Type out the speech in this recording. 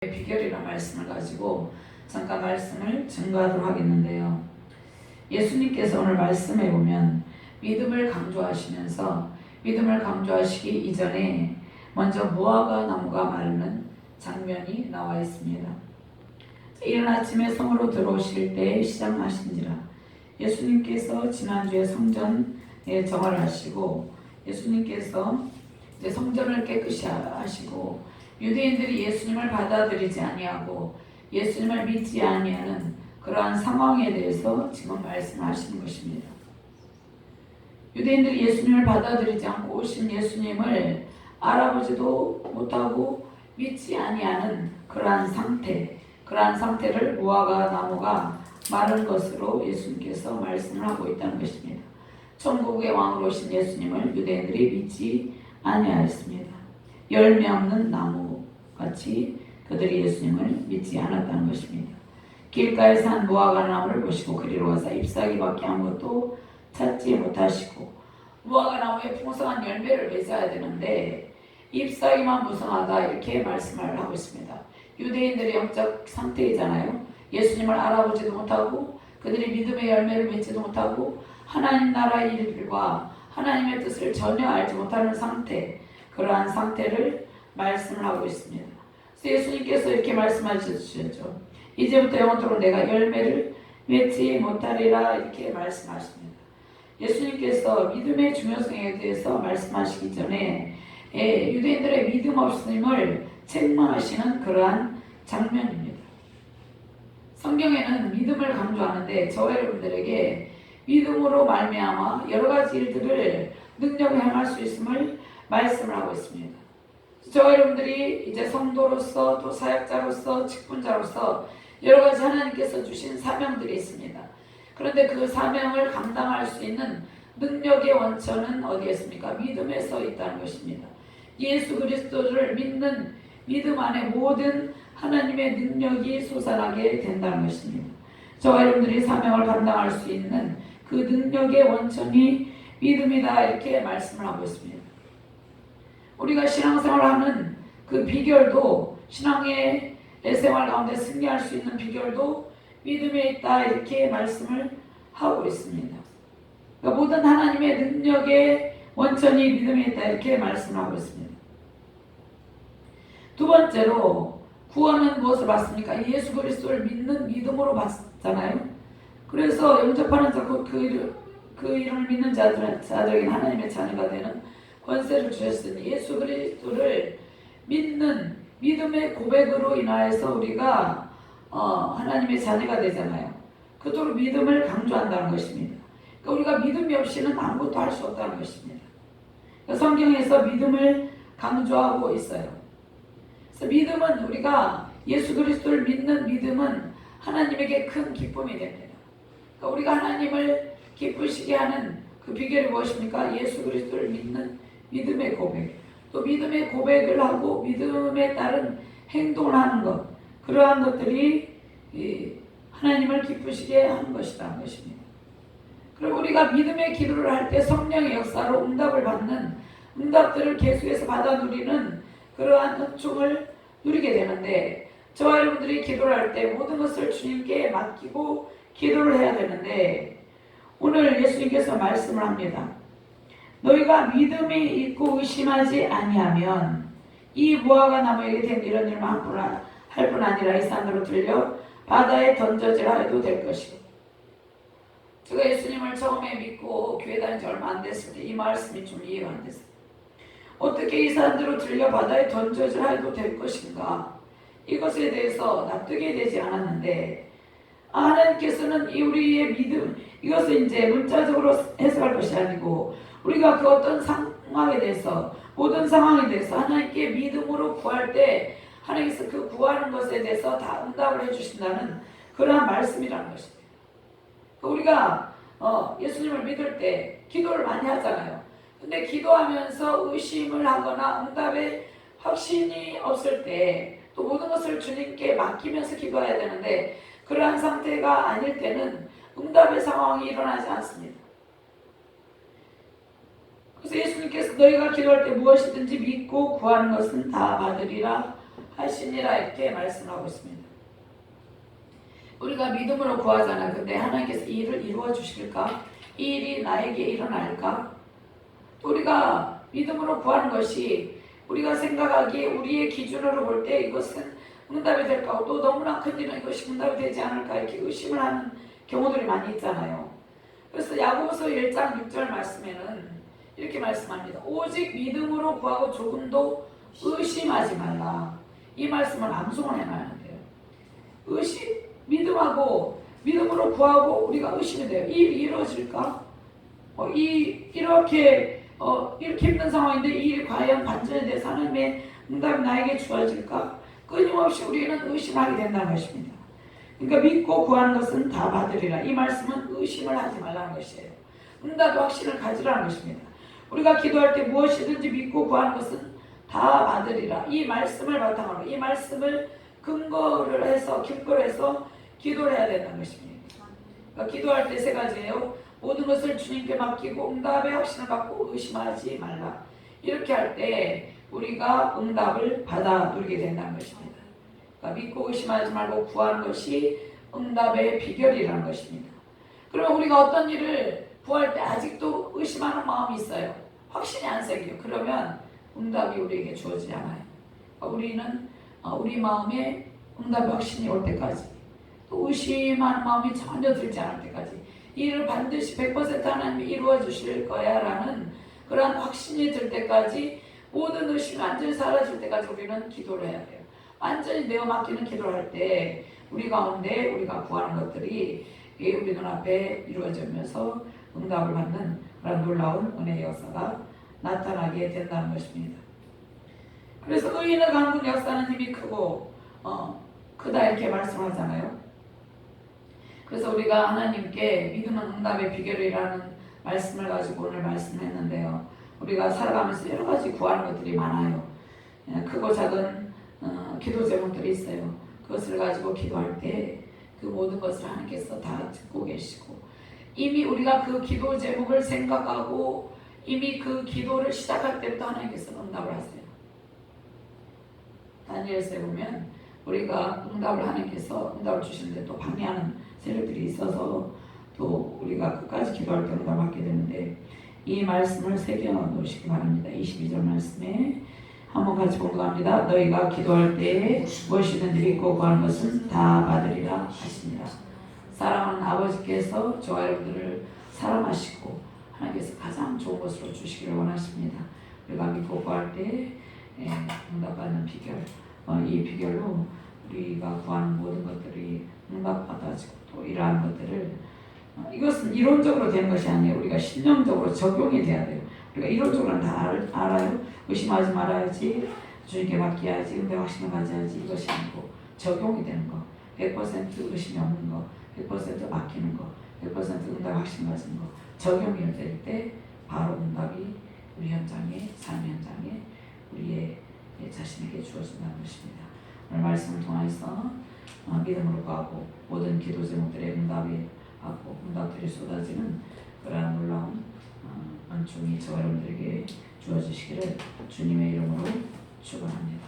비결이라는 말씀을 가지고 잠깐 말씀을 증거하도록 하겠는데요. 예수님께서 오늘 말씀해 보면 믿음을 강조하시면서 믿음을 강조하시기 이전에 먼저 무화과 나무가 마르는 장면이 나와 있습니다. 이른 아침에 성으로 들어오실 때 시작하신지라. 예수님께서 지난주에 성전에 정화를 하시고 예수님께서 이제 성전을 깨끗이 하시고 유대인들이 예수님을 받아들이지 아니하고 예수님을 믿지 아니하는 그러한 상황에 대해서 지금 말씀하시는 것입니다. 유대인들이 예수님을 받아들이지 않고 오신 예수님을 알아보지도 못하고 믿지 아니하는 그러한 상태를 무화과 나무가 마른 것으로 예수님께서 말씀을 하고 있다는 것입니다. 천국의 왕으로 오신 예수님을 유대인들이 믿지 아니하였습니다. 열매 없는 나무같이 그들이 예수님을 믿지 않았다는 것입니다. 길가에서 한 무화과 나무를 보시고 그리로 와서 잎사귀밖에 아무것도 찾지 못하시고, 무화과 나무에 풍성한 열매를 맺어야 되는데 잎사귀만 무성하다 이렇게 말씀을 하고 있습니다. 유대인들의 영적 상태이잖아요. 예수님을 알아보지도 못하고 그들이 믿음의 열매를 맺지도 못하고 하나님 나라의 일과 하나님의 뜻을 전혀 알지 못하는 상태, 그러한 상태를 말씀을 하고 있습니다. 그래서 예수님께서 이렇게 말씀하셨죠. 이제부터 영원토록 내가 열매를 맺지 못하리라 이렇게 말씀하십니다. 예수님께서 믿음의 중요성에 대해서 말씀하시기 전에 유대인들의 믿음 없음을 책망하시는 그러한 장면입니다. 성경에는 믿음을 강조하는데 저와 여러분들에게 믿음으로 말미암아 여러 가지 일들을 능력을 행할 수 있음을 말씀을 하고 있습니다. 저와 여러분들이 이제 성도로서 또 사역자로서 직분자로서 여러 가지 하나님께서 주신 사명들이 있습니다. 그런데 그 사명을 감당할 수 있는 능력의 원천은 어디에 있습니까? 믿음에서 있다는 것입니다. 예수 그리스도를 믿는 믿음 안에 모든 하나님의 능력이 솟아나게 된다는 것입니다. 저와 여러분들이 사명을 감당할 수 있는 그 능력의 원천이 믿음이다 이렇게 말씀을 하고 있습니다. 우리가 신앙생활하는 그 비결도, 신앙의 생활 가운데 승리할 수 있는 비결도 믿음에 있다 이렇게 말씀을 하고 있습니다. 그러니까 모든 하나님의 능력의 원천이 믿음에 있다 이렇게 말씀하고 있습니다. 두 번째로 구원은 무엇을 받습니까? 예수 그리스도를 믿는 믿음으로 받잖아요. 그래서 영접하는 자, 그 이름을 믿는 자들에게 하나님의 자녀가 되는 권세를 주셨으니 예수 그리스도를 믿는 믿음의 고백으로 인하여서 우리가 하나님의 자녀가 되잖아요. 그토록 믿음을 강조한다는 것입니다. 그러니까 우리가 믿음이 없이는 아무것도 할 수 없다는 것입니다. 그러니까 성경에서 믿음을 강조하고 있어요. 그래서 믿음은 우리가 예수 그리스도를 믿는 믿음은 하나님에게 큰 기쁨이 됩니다. 그러니까 우리가 하나님을 기쁘시게 하는 그 비결이 무엇입니까? 예수 그리스도를 믿는 믿음의 고백, 또 믿음의 고백을 하고 믿음에 따른 행동을 하는 것, 그러한 것들이 하나님을 기쁘시게 하는 것이라는 것입니다. 그리고 우리가 믿음의 기도를 할 때 성령의 역사로 응답을 받는, 응답들을 계속해서 받아 누리는 그러한 은총을 누리게 되는데, 저와 여러분들이 기도를 할 때 모든 것을 주님께 맡기고 기도를 해야 되는데, 오늘 예수님께서 말씀을 합니다. 너희가 믿음이 있고 의심하지 아니하면 이 무화과 나무에게 된 이런 일만 할 뿐 아니라 이 산으로 들려 바다에 던져지라 해도 될 것이고. 제가 예수님을 처음에 믿고 교회 다닌 지 얼마 안 됐을 때 이 말씀이 좀 이해가 안 됐어요. 어떻게 이 산으로 들려 바다에 던져지라 해도 될 것인가? 이것에 대해서 납득이 되지 않았는데, 하나님께서는 우리의 믿음, 이것을 이제 문자적으로 해석할 것이 아니고 우리가 그 어떤 상황에 대해서, 모든 상황에 대해서 하나님께 믿음으로 구할 때 하나님께서 그 구하는 것에 대해서 다 응답을 해주신다는 그러한 말씀이라는 것입니다. 우리가 예수님을 믿을 때 기도를 많이 하잖아요. 근데 기도하면서 의심을 하거나 응답에 확신이 없을 때 또 모든 것을 주님께 맡기면서 기도해야 되는데, 그러한 상태가 아닐 때는 응답의 상황이 일어나지 않습니다. 그래서 예수님께서 너희가 기도할 때 무엇이든지 믿고 구하는 것은 다 받으리라 하시니라 이렇게 말씀하고 있습니다. 우리가 믿음으로 구하잖아. 근데 하나님께서 이 일을 이루어 주실까? 이 일이 나에게 일어날까? 우리가 믿음으로 구하는 것이 우리가 생각하기에 우리의 기준으로 볼 때 이것은 응답이 될까? 또 너무나 큰 일은 이것이 응답이 되지 않을까? 이렇게 의심을 하는 경우들이 많이 있잖아요. 그래서 야고보서 1장 6절 말씀에는 이렇게 말씀합니다. 오직 믿음으로 구하고 조금도 의심하지 말라. 이 말씀을 암송을 해놔야 돼요. 믿음으로 구하고 우리가 의심이 돼요. 이 일이 이루어질까? 이렇게 힘든 상황인데 이 일이 과연 반전이 돼서 하나님의 응답이 나에게 주어질까? 끊임없이 우리는 의심하게 된다는 것입니다. 그러니까 믿고 구하는 것은 다 받으리라. 이 말씀은 의심을 하지 말라는 것이에요. 응답의 확신을 가지라는 것입니다. 우리가 기도할 때 무엇이든지 믿고 구하는 것은 다 받으리라. 이 말씀을 바탕으로 이 말씀을 근거로 해서 기도를 해야 된다는 것입니다. 그러니까 기도할 때 세 가지예요. 모든 것을 주님께 맡기고 응답의 확신을 갖고 의심하지 말라. 이렇게 할 때 우리가 응답을 받아 누리게 된다는 것입니다. 그러니까 믿고 의심하지 말고 구하는 것이 응답의 비결이라는 것입니다. 그러면 우리가 어떤 일을 구할 때 아직도 의심하는 마음이 있어요. 확신이 안 생겨요. 그러면 응답이 우리에게 주어지지 않아요. 그러니까 우리는 우리 마음에 응답의 확신이 올 때까지, 또 의심하는 마음이 전혀 들지 않을 때까지, 이 일을 반드시 100% 하나님이 이루어 주실 거야 라는 그러한 확신이 들 때까지, 모든 의심이 완전히 사라질 때까지 우리는 기도를 해야 돼요. 완전히 내어 맡기는 기도를 할 때 우리 가운데 우리가 구하는 것들이 우리 눈앞에 이루어지면서 응답을 받는 그런 놀라운 은혜의 역사가 나타나게 된다는 것입니다. 그래서 의인의 강군 역사는 힘이 크고 크다 이렇게 말씀하잖아요. 그래서 우리가 하나님께 믿음은 응답의 비결이라는 말씀을 가지고 오늘 말씀했는데요. 우리가 살아가면서 여러 가지 구하는 것들이 많아요. 크고 작은 기도 제목들이 있어요. 그것을 가지고 기도할 때 그 모든 것을 하나님께서 다 듣고 계시고, 이미 우리가 그 기도 제목을 생각하고 이미 그 기도를 시작할 때부터 하나님께서 응답을 하세요. 다니엘서에 보면 우리가 하나님께서 응답을 주시는데 또 방해하는 세력들이 있어서 또 우리가 끝까지 기도할 때 응답을 받게 되는데, 이 말씀을 새겨 놓으시기 바랍니다. 22절 말씀에 한번 같이 공부합니다. 너희가 기도할 때에 무엇이든지 믿고 구하는 것은 다 받으리라 하시니라. 사랑하는 아버지께서 저와 여러분들을 사랑하시고 하나님께서 가장 좋은 것으로 주시기를 원하십니다. 우리가 믿고 구할 때 응답받는 비결, 이 비결로 우리가 구하는 모든 것들이 응답받아지고, 또 이러한 것들을 이것은 이론적으로 되는 것이 아니에요. 우리가 신령적으로 적용이 돼야 돼요. 우리가 이론적으로는 다 알아요. 의심하지 말아야지, 주님께 맡겨야지, 응대 확신을 가져야지, 이것이 아니고 적용이 되는 거, 100% 의심이 없는 거, 100% 맡기는 거, 100% 응대 확신 가진 거, 적용이 될 때 바로 응답이 우리 현장에, 삶 현장에 우리의 자신에게 주어진다는 것입니다. 오늘 말씀을 통해서 믿음으로 구하고 모든 기도 제목들의 응답이 하고 응답들이 쏟아지는 그러한 놀라운 은총이 저와 여러분들에게 주어지시기를 주님의 이름으로 축원합니다.